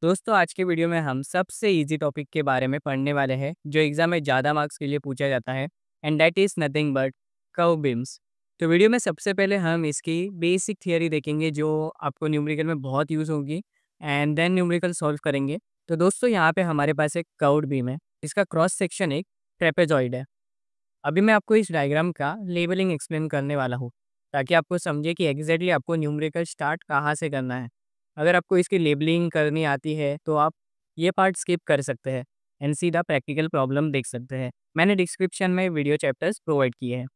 दोस्तों आज के वीडियो में हम सबसे इजी टॉपिक के बारे में पढ़ने वाले हैं जो एग्जाम में ज़्यादा मार्क्स के लिए पूछा जाता है and that is nothing but curve beams. तो वीडियो में सबसे पहले हम इसकी बेसिक थियरी देखेंगे जो आपको न्यूमेरिकल में बहुत यूज़ होगी एंड देन न्यूमेरिकल सॉल्व करेंगे। तो दोस्तों यहाँ पे हमारे पास एक कर्व्ड बीम है, इसका क्रॉस सेक्शन एक ट्रेपेजॉइड है। अभी मैं आपको इस डायग्राम का लेबलिंग एक्सप्लेन करने वाला हूँ ताकि आपको समझे कि एग्जैक्टली आपको न्यूमेरिकल स्टार्ट कहाँ से करना है। अगर आपको इसकी लेबलिंग करनी आती है तो आप ये पार्ट स्किप कर सकते हैं एंड सीधा प्रैक्टिकल प्रॉब्लम देख सकते हैं। मैंने डिस्क्रिप्शन में वीडियो चैप्टर्स प्रोवाइड किए हैं।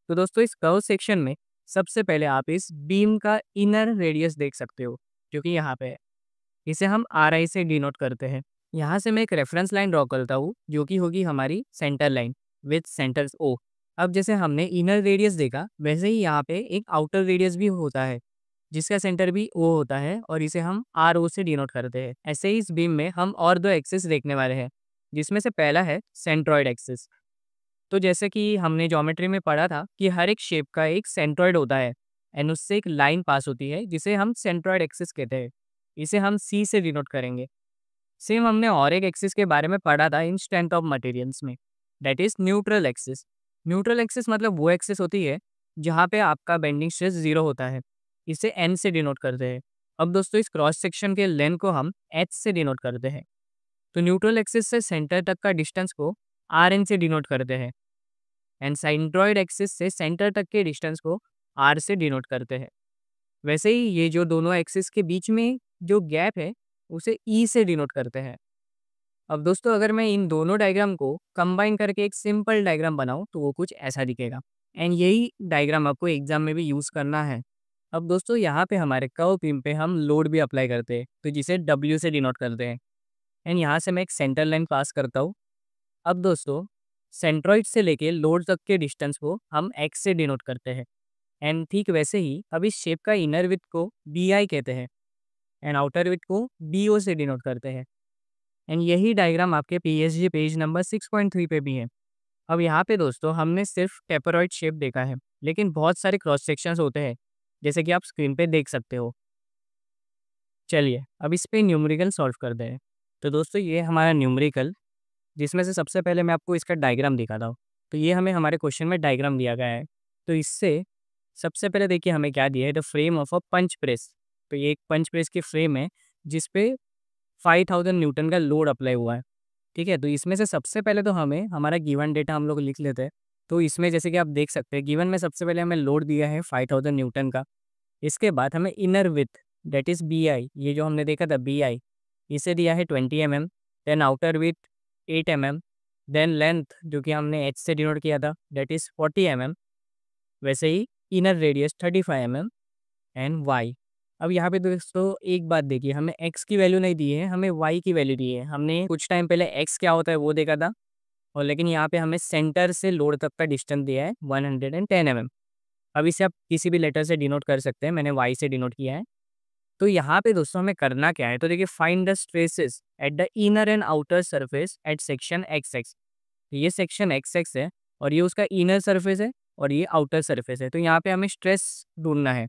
तो दोस्तों इस कर्व सेक्शन में सबसे पहले आप इस बीम का इनर रेडियस देख सकते हो जो कि यहाँ पे है। इसे हम आर आई से डिनोट करते हैं। यहाँ से मैं एक रेफरेंस लाइन ड्रॉ करता हूँ जो कि होगी हमारी सेंटर लाइन विथ सेंटर्स ओ। अब जैसे हमने इनर रेडियस देखा वैसे ही यहाँ पे एक आउटर रेडियस भी होता है जिसका सेंटर भी ओ होता है और इसे हम आर ओ से डिनोट करते हैं। ऐसे ही इस बीम में हम और दो एक्सिस देखने वाले हैं जिसमें से पहला है सेंट्रॉइड एक्सिस। तो जैसे कि हमने ज्योमेट्री में पढ़ा था कि हर एक शेप का एक सेंट्रॉइड होता है एंड उससे एक लाइन पास होती है जिसे हम सेंट्रॉइड एक्सिस कहते हैं। इसे हम सी से डिनोट करेंगे। सेम हमने और एक एक्सिस के बारे में पढ़ा था इन स्ट्रेंथ ऑफ मटेरियल्स में, that is neutral axis. Neutral axis मतलब वो एक्सिस होती है जहाँ पे आपका बेंडिंग स्ट्रेस जीरो होता है। इसे एन से डिनोट करते हैं। अब दोस्तों इस क्रॉस सेक्शन के लेंथ को हम एच से डिनोट करते हैं। तो न्यूट्रल एक्सिस से सेंटर तक का डिस्टेंस को आर एन से डिनोट करते हैं एंड सेंट्रॉइड एक्सिस से सेंटर तक के डिस्टेंस को आर से डिनोट करते हैं। वैसे ही ये जो दोनों एक्सिस के बीच में जो गैप है उसे ई से डिनोट करते हैं। अब दोस्तों अगर मैं इन दोनों डायग्राम को कंबाइन करके एक सिंपल डायग्राम बनाऊं तो वो कुछ ऐसा दिखेगा एंड यही डायग्राम आपको एग्जाम में भी यूज़ करना है। अब दोस्तों यहाँ पे हमारे कर्व बीम पे हम लोड भी अप्लाई करते हैं तो जिसे डब्ल्यू से डिनोट करते हैं एंड यहाँ से मैं एक सेंटर लाइन पास करता हूँ। अब दोस्तों सेंट्रॉइड से लेके लोड तक के डिस्टेंस को हम एक्स से डिनोट करते हैं एंड ठीक वैसे ही अब इस शेप का इनर विड्थ को बी आई कहते हैं एंड आउटर विड्थ को बी ओ से डिनोट करते हैं। एंड यही डायग्राम आपके पीएसजी पेज नंबर 6.3 पे भी है। अब यहाँ पे दोस्तों हमने सिर्फ टेपरॉइड शेप देखा है लेकिन बहुत सारे क्रॉस सेक्शंस होते हैं जैसे कि आप स्क्रीन पे देख सकते हो। चलिए अब इस पे न्यूमेरिकल सॉल्व करते हैं। तो दोस्तों ये हमारा न्यूमेरिकल जिसमें से सबसे पहले मैं आपको इसका डायग्राम दिखाता हूँ। तो ये हमें हमारे क्वेश्चन में डायग्राम दिया गया है। तो इससे सबसे पहले देखिए हमें क्या दिया है, the frame of a punch press. तो ये एक पंच प्रेस की फ्रेम है जिसपे 5000 न्यूटन का लोड अप्लाई हुआ है। ठीक है, तो इसमें से सबसे पहले तो हमें हमारा गिवन डेटा हम लोग लिख लेते हैं। तो इसमें जैसे कि आप देख सकते हैं गिवन में सबसे पहले हमें लोड दिया है 5000 न्यूटन का। इसके बाद हमें inner width that is B I, ये जो हमने देखा था बी आई, इसे दिया है 20 mm। Then outer width 8 mm। Then length जो कि हमने एच से डिनोट किया था दैट इज़ 40 mm। वैसे ही inner radius 35 mm and Y. अब यहाँ पे दोस्तों एक बात देखिए, हमें एक्स की वैल्यू नहीं दी है, हमें वाई की वैल्यू दी है। हमने कुछ टाइम पहले एक्स क्या होता है वो देखा था और लेकिन यहाँ पे हमें सेंटर से लोड तक का डिस्टेंस दिया है 110 mm। अब इसे आप किसी भी लेटर से डिनोट कर सकते हैं, मैंने वाई से डिनोट किया है। तो यहाँ पे दोस्तों हमें करना क्या है, तो देखिए find the stresses at the inner and outer surface at section x x. ये सेक्शन एक्स एक्स है और ये उसका इनर सरफेस है और ये आउटर सरफेस है। तो यहाँ पे हमें स्ट्रेस ढूंढना है।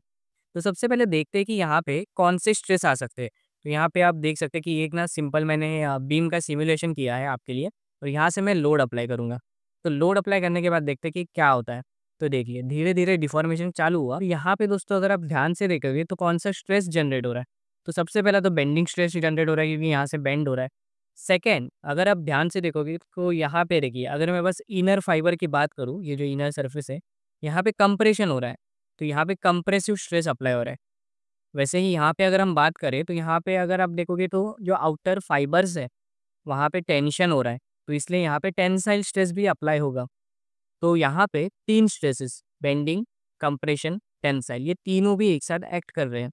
तो सबसे पहले देखते हैं कि यहाँ पे कौन से स्ट्रेस आ सकते हैं। तो यहाँ पे आप देख सकते हैं कि एक ना सिंपल मैंने बीम का सिमुलेशन किया है आपके लिए और यहाँ से मैं लोड अप्लाई करूँगा। तो लोड अप्लाई करने के बाद देखते हैं कि क्या होता है। तो देखिए धीरे धीरे डिफॉर्मेशन चालू हुआ। यहाँ पे दोस्तों अगर आप ध्यान से देखोगे तो कौन सा स्ट्रेस जनरेट हो रहा है। तो सबसे पहला तो बेंडिंग स्ट्रेस जनरेट हो रहा है क्योंकि यहाँ से बेंड हो रहा है। सेकेंड, अगर आप ध्यान से देखोगे तो यहाँ पे देखिए, अगर मैं बस इनर फाइबर की बात करूँ, ये जो इनर सरफेस है यहाँ पे कंप्रेशन हो रहा है। तो यहाँ पे कंप्रेसिव स्ट्रेस अप्लाई हो रहा है। वैसे ही यहाँ पे अगर हम बात करें तो यहाँ पे अगर आप देखोगे तो जो आउटर फाइबर्स है वहाँ पे टेंशन हो रहा है, तो इसलिए यहाँ पे टेंसाइल स्ट्रेस भी अप्लाई होगा। तो यहाँ पे तीन स्ट्रेसेस, बेंडिंग, कंप्रेशन, टेंसाइल, ये तीनों भी एक साथ एक्ट कर रहे हैं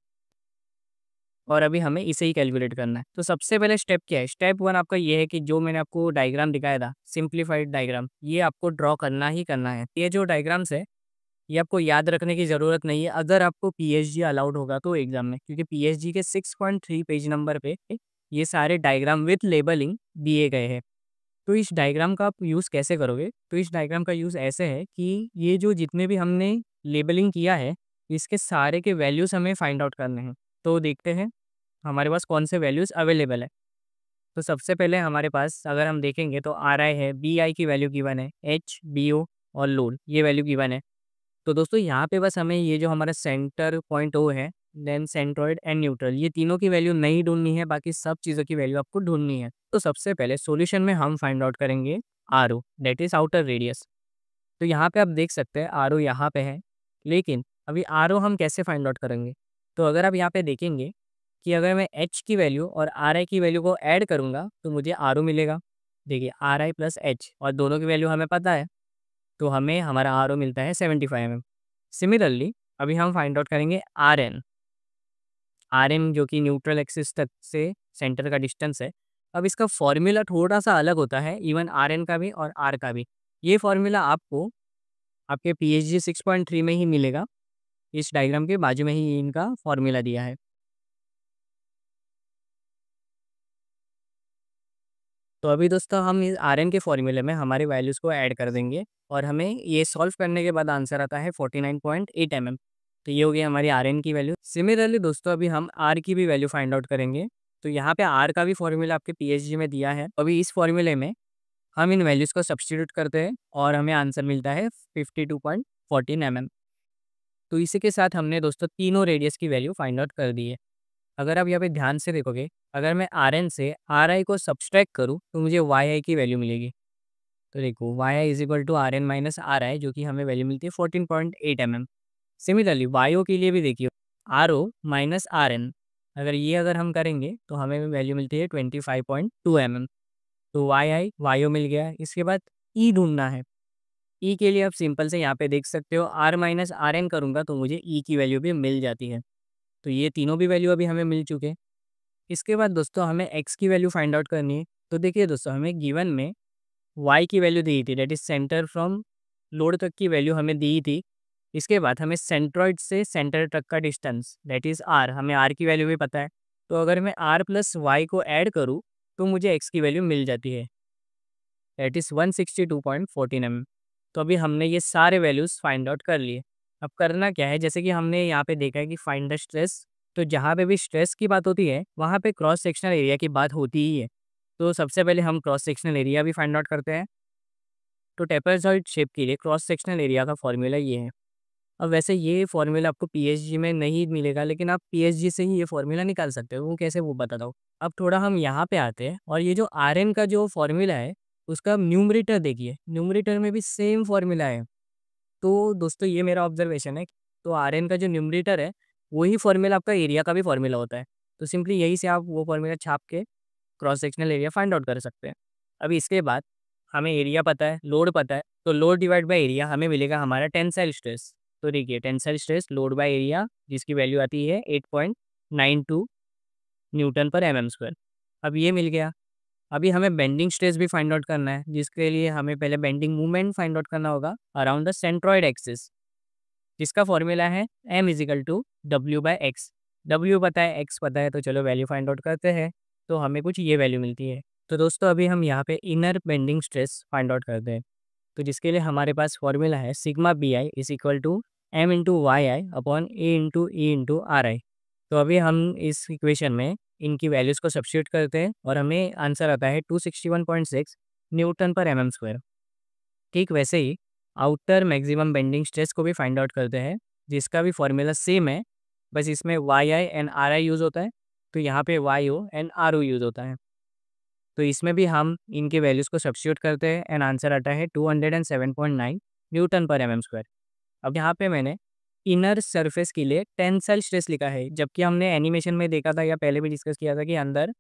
और अभी हमें इसे ही कैलकुलेट करना है। तो सबसे पहले स्टेप क्या है, स्टेप वन आपका ये है कि जो मैंने आपको डायग्राम दिखाया था सिंप्लीफाइड डायग्राम, ये आपको ड्रॉ करना ही करना है। ये जो डायग्राम्स है ये आपको याद रखने की ज़रूरत नहीं है अगर आपको पीएचडी अलाउड होगा तो एग्जाम में, क्योंकि पीएचडी के 6.3 पेज नंबर पे ये सारे डायग्राम विथ लेबलिंग दिए गए हैं। तो इस डायग्राम का आप यूज़ कैसे करोगे, तो इस डायग्राम का यूज़ ऐसे है कि ये जो जितने भी हमने लेबलिंग किया है इसके सारे के वैल्यूज़ हमें फाइंड आउट करने हैं। तो देखते हैं। हमारे पास कौन से वैल्यूज़ अवेलेबल है। तो सबसे पहले हमारे पास अगर हम देखेंगे तो आर आई है, बी आई की वैल्यू गिवन है, एच बी ओ और लोड ये वैल्यू गिवन है। तो दोस्तों यहाँ पे बस हमें ये जो हमारा सेंटर पॉइंट ओ है, देन सेंट्रॉइड एंड न्यूट्रल, ये तीनों की वैल्यू नहीं ढूंढनी है, बाकी सब चीज़ों की वैल्यू आपको ढूंढनी है। तो सबसे पहले सॉल्यूशन में हम फाइंड आउट करेंगे R O, that is outer radius. तो यहाँ पे आप देख सकते हैं आर ओ यहाँ पे है, लेकिन अभी आर ओ हम कैसे फाइंड आउट करेंगे। तो अगर आप यहाँ पे देखेंगे कि अगर मैं एच की वैल्यू और आर आई की वैल्यू को ऐड करूँगा तो मुझे आर ओ मिलेगा। देखिए आर आई प्लस एच और दोनों की वैल्यू हमें पता है, तो हमें हमारा आर ओ मिलता है 75 mm। सिमिलरली अभी हम फाइंड आउट करेंगे आर एन। आर एन जो कि न्यूट्रल एक्सिस तक से सेंटर का डिस्टेंस है। अब इसका फॉर्मूला थोड़ा सा अलग होता है, इवन आर एन का भी और आर का भी। ये फॉर्मूला आपको आपके पीएचडी 6.3 में ही मिलेगा। इस डायग्राम के बाजू में ही इनका फॉर्मूला दिया है। तो अभी दोस्तों हम इस आर एन के फॉर्मूले में हमारे वैल्यूज़ को ऐड कर देंगे और हमें ये सॉल्व करने के बाद आंसर आता है 49.8 mm। तो ये हो गई हमारी आर एन की वैल्यू। सिमिलरली दोस्तों अभी हम आर की भी वैल्यू फाइंड आउट करेंगे। तो यहाँ पे आर का भी फॉर्मूला आपके पीएचडी में दिया है। अभी इस फॉर्मूले में हम इन वैल्यूज़ को सब्स्टिट्यूट करते हैं और हमें आंसर मिलता है 52.14 mm। तो इसी के साथ हमने दोस्तों तीनों रेडियस की वैल्यू फाइंड आउट कर दी है। अगर आप यहाँ पे ध्यान से देखोगे, अगर मैं आर एन से आर आई को सब्सट्रैक्ट करूँ तो मुझे वाई आई की वैल्यू मिलेगी। तो देखो Y I is equal to R N minus R I, जो कि हमें वैल्यू मिलती है 14.8 mm। सिमिलरली वाई ओ के लिए भी देखिए R O minus R N, अगर हम करेंगे तो हमें वैल्यू मिलती है 25.2 mm। तो वाई ओ मिल गया। इसके बाद ई ढूंढना है। ई के लिए आप सिंपल से यहाँ पे देख सकते हो आर माइनस आर एन करूँगा तो मुझे ई की वैल्यू भी मिल जाती है। तो ये तीनों भी वैल्यू अभी हमें मिल चुके हैं। इसके बाद दोस्तों हमें एक्स की वैल्यू फाइंड आउट करनी है। तो देखिए दोस्तों हमें गिवन में वाई की वैल्यू दी थी, that is centre from load तक की वैल्यू हमें दी थी। इसके बाद हमें सेंट्रॉइड से सेंटर तक का डिस्टेंस दैट इज़ आर, हमें आर की वैल्यू भी पता है। तो अगर मैं आर प्लस वाई को ऐड करूँ तो मुझे एक्स की वैल्यू मिल जाती है, दैट इज़ 162.14 mm। तो अभी हमने ये सारे वैल्यूज़ फाइंड आउट कर लिए। अब करना क्या है, जैसे कि हमने यहाँ पे देखा है कि फाइंड द स्ट्रेस, तो जहाँ पे भी स्ट्रेस की बात होती है वहाँ पे क्रॉस सेक्शनल एरिया की बात होती ही है। तो सबसे पहले हम क्रॉस सेक्शनल एरिया भी फाइंड आउट करते हैं। तो ट्रेपेज़ॉइड शेप के लिए क्रॉस सेक्शनल एरिया का फॉर्मूला ये है। अब वैसे ये फॉर्मूला आपको पीएचडी में नहीं मिलेगा, लेकिन आप पीएचडी से ही ये फॉर्मूला निकाल सकते हो। वो कैसे, वो बताता हूँ। अब थोड़ा हम यहाँ पे आते हैं और ये जो आर एन का जो फॉर्मूला है उसका न्यूमरेटर देखिए, न्यूमरेटर में भी सेम फॉर्मूला है। तो दोस्तों ये मेरा ऑब्जर्वेशन है। तो आर एन का जो न्यूमरेटर है वही फॉर्मूला आपका एरिया का भी फॉर्मूला होता है। तो सिंपली यही से आप वो फॉर्मूला छाप के cross sectional area find out कर सकते हैं। अभी इसके बाद हमें एरिया पता है, लोड पता है, तो लोड डिवाइड बाय एरिया हमें मिलेगा हमारा टेंसाइल स्ट्रेस। तो देखिए tensile stress load by area जिसकी वैल्यू आती है 8.92 न्यूटन पर एम एम स्क्वायर। अब ये मिल गया। अभी हमें बेंडिंग स्ट्रेस भी फाइंड आउट करना है, जिसके लिए हमें पहले बेंडिंग मूवमेंट फाइंड आउट करना होगा अराउंड द सेंट्रॉइड एक्सिस, जिसका फॉर्मूला है m equal to W by X. W पता है, एक्स पता है, तो चलो वैल्यू फाइंड आउट करते हैं। तो हमें कुछ ये वैल्यू मिलती है। तो दोस्तों अभी हम यहाँ पे inner bending stress find out करते हैं। तो जिसके लिए हमारे पास फॉर्मूला है sigma B I is equal to M into Y I upon A into E into R I. तो अभी हम इस इक्वेशन में इनकी वैल्यूज़ को सब्स्टिट्यूट करते हैं और हमें आंसर आता है 261.6 न्यूटन पर एम एम स्क्वायर। ठीक वैसे ही आउटर मैक्सिमम बेंडिंग स्ट्रेस को भी फाइंड आउट करते हैं, जिसका भी फॉर्मूला सेम है, बस इसमें Y I and R I use होता है। तो यहाँ पे Y O and R O use होता है। तो इसमें भी हम इनके वैल्यूज़ को सब्स्टिट्यूट करते हैं एंड आंसर आता है 207.9 न्यूटन पर एम एम स्क्वायर। अब यहाँ पे मैंने इनर सरफेस के लिए टेंसाइल स्ट्रेस लिखा है, जबकि हमने एनिमेशन में देखा था या पहले भी डिस्कस किया था कि अंदर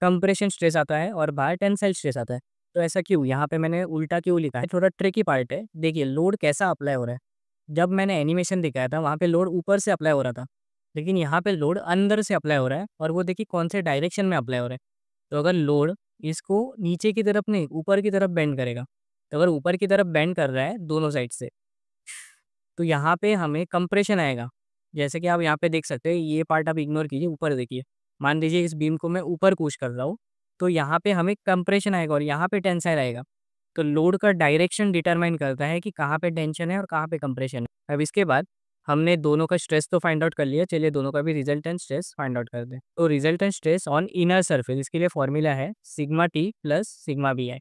कंप्रेशन स्ट्रेस आता है और बाहर टेंसाइल स्ट्रेस आता है। तो ऐसा क्यों, यहाँ पे मैंने उल्टा क्यों लिखा है, थोड़ा ट्रिकी पार्ट है। देखिए लोड कैसा अप्लाई हो रहा है। जब मैंने एनिमेशन दिखाया था वहाँ पे लोड ऊपर से अप्लाई हो रहा था, लेकिन यहाँ पे लोड अंदर से अप्लाई हो रहा है और वो देखिए कौन से डायरेक्शन में अप्लाई हो रहा है। तो अगर लोड इसको नीचे की तरफ नहीं ऊपर की तरफ बेंड करेगा, तो अगर ऊपर की तरफ बेंड कर रहा है दोनों साइड से, तो यहाँ पे हमें कंप्रेशन आएगा। जैसे कि आप यहाँ पे देख सकते हैं, ये पार्ट आप इग्नोर कीजिए, ऊपर देखिए। मान लीजिए इस बीम को मैं ऊपर पुश कर रहा हूँ, तो यहाँ पे हमें कंप्रेशन आएगा और यहाँ पे टेंसाइल आएगा। तो लोड का डायरेक्शन डिटरमाइन करता है कि कहाँ पे टेंशन है और कहाँ पे कंप्रेशन है। अब इसके बाद हमने दोनों का स्ट्रेस तो फाइंड आउट कर लिया, चलिए दोनों का भी रिजल्टेंट स्ट्रेस फाइंड आउट कर दें। तो resultant stress on inner surface, इसके लिए फॉर्मूला है sigma T plus sigma B I.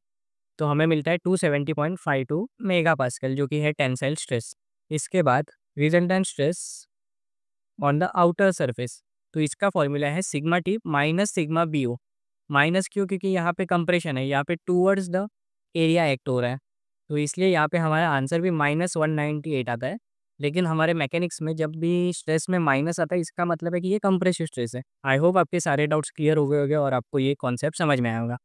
तो हमें मिलता है 270.52 मेगा पास्कल, जो कि है टेंसाइल स्ट्रेस। इसके बाद resultant stress on the outer surface, तो इसका फॉर्मूला है sigma T minus sigma B O. Minus क्यों? क्योंकि यहाँ पे कंप्रेशन है, यहाँ पे टूवर्ड्स द एरिया एक्ट हो रहा है, तो इसलिए यहाँ पे हमारा आंसर भी -198 आता है। लेकिन हमारे मैकेनिक्स में जब भी स्ट्रेस में माइनस आता है, इसका मतलब है कि ये कंप्रेसिव स्ट्रेस है। आई होप आपके सारे डाउट्स क्लियर हो गए होंगे और आपको ये कॉन्सेप्ट समझ में आया होगा।